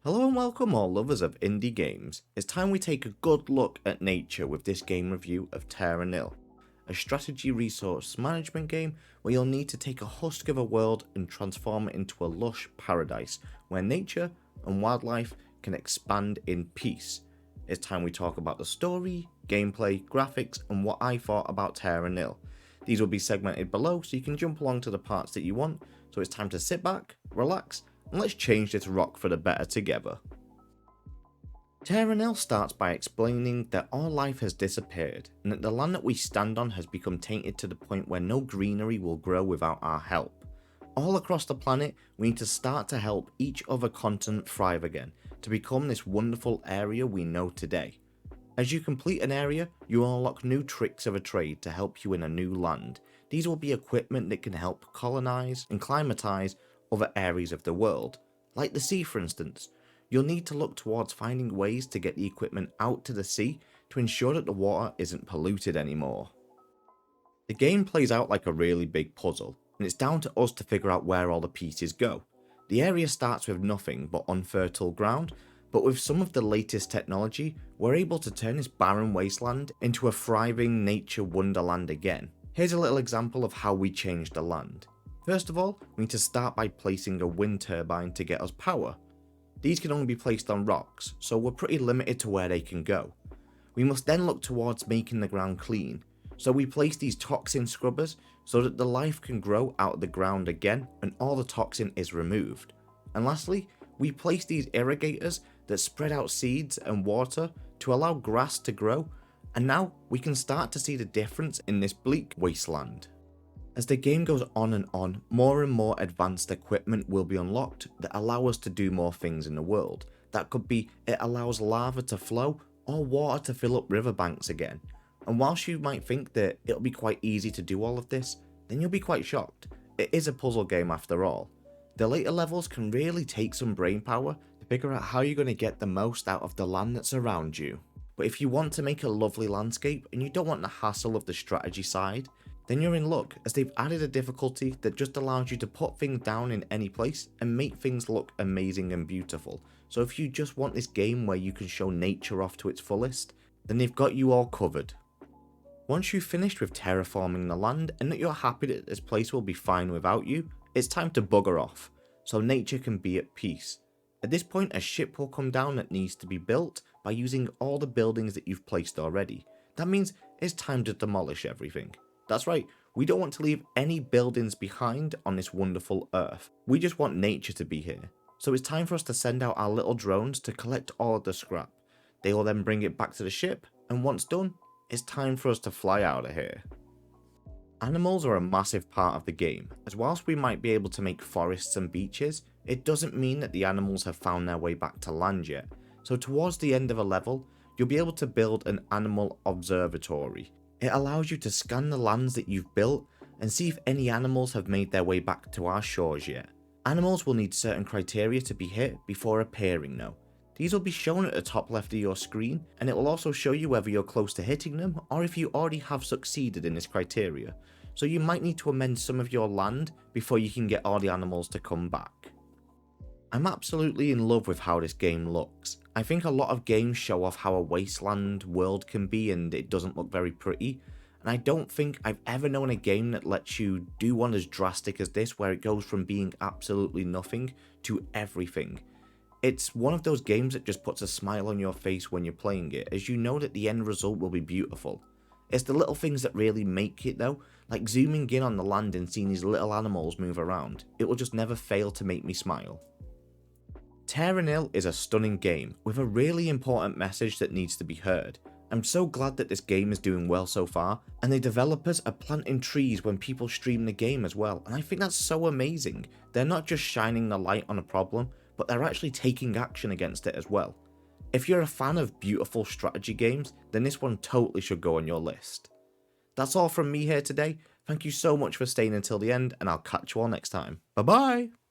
Hello and welcome all lovers of indie games. It's time we take a good look at nature with this game review of Terra Nil, a strategy resource management game where you'll need to take a husk of a world and transform it into a lush paradise where nature and wildlife can expand in peace. It's time we talk about the story, gameplay, graphics and what I thought about Terra Nil. These will be segmented below so you can jump along to the parts that you want, so it's time to sit back, relax, and let's change this rock for the better together. Terra Nil starts by explaining that all life has disappeared and that the land that we stand on has become tainted to the point where no greenery will grow without our help. All across the planet, we need to start to help each other continent thrive again to become this wonderful area we know today. As you complete an area, you will unlock new tricks of a trade to help you in a new land. These will be equipment that can help colonize and climatize other areas of the world, like the sea for instance. You'll need to look towards finding ways to get the equipment out to the sea to ensure that the water isn't polluted anymore. The game plays out like a really big puzzle, and it's down to us to figure out where all the pieces go. The area starts with nothing but unfertile ground, but with some of the latest technology, we're able to turn this barren wasteland into a thriving nature wonderland again. Here's a little example of how we change the land. First of all, we need to start by placing a wind turbine to get us power. These can only be placed on rocks, so we're pretty limited to where they can go. We must then look towards making the ground clean, so we place these toxin scrubbers so that the life can grow out of the ground again and all the toxin is removed. And lastly, we place these irrigators that spread out seeds and water to allow grass to grow, and now we can start to see the difference in this bleak wasteland. As the game goes on and on, more and more advanced equipment will be unlocked that allow us to do more things in the world. That could be it allows lava to flow or water to fill up riverbanks again. And whilst you might think that it'll be quite easy to do all of this, then you'll be quite shocked. It is a puzzle game after all. The later levels can really take some brain power to figure out how you're going to get the most out of the land that's around you. But if you want to make a lovely landscape and you don't want the hassle of the strategy side, then you're in luck, as they've added a difficulty that just allows you to put things down in any place and make things look amazing and beautiful. So if you just want this game where you can show nature off to its fullest, then they've got you all covered. Once you've finished with terraforming the land and that you're happy that this place will be fine without you, it's time to bugger off, so nature can be at peace. At this point, a ship will come down that needs to be built by using all the buildings that you've placed already. That means it's time to demolish everything. That's right, we don't want to leave any buildings behind on this wonderful earth. We just want nature to be here. So it's time for us to send out our little drones to collect all of the scrap. They will then bring it back to the ship, and once done, it's time for us to fly out of here. Animals are a massive part of the game, as whilst we might be able to make forests and beaches, it doesn't mean that the animals have found their way back to land yet. So towards the end of a level, you'll be able to build an animal observatory. It allows you to scan the lands that you've built and see if any animals have made their way back to our shores yet. Animals will need certain criteria to be hit before appearing though. These will be shown at the top left of your screen, and it will also show you whether you're close to hitting them or if you already have succeeded in this criteria. So you might need to amend some of your land before you can get all the animals to come back. I'm absolutely in love with how this game looks. I think a lot of games show off how a wasteland world can be and it doesn't look very pretty, and I don't think I've ever known a game that lets you do one as drastic as this, where it goes from being absolutely nothing to everything. It's one of those games that just puts a smile on your face when you're playing it, as you know that the end result will be beautiful. It's the little things that really make it though, like zooming in on the land and seeing these little animals move around. It will just never fail to make me smile. Terra Nil is a stunning game with a really important message that needs to be heard. I'm so glad that this game is doing well so far, and the developers are planting trees when people stream the game as well, and I think that's so amazing. They're not just shining the light on a problem, but they're actually taking action against it as well. If you're a fan of beautiful strategy games, then this one totally should go on your list. That's all from me here today. Thank you so much for staying until the end, and I'll catch you all next time. Bye bye!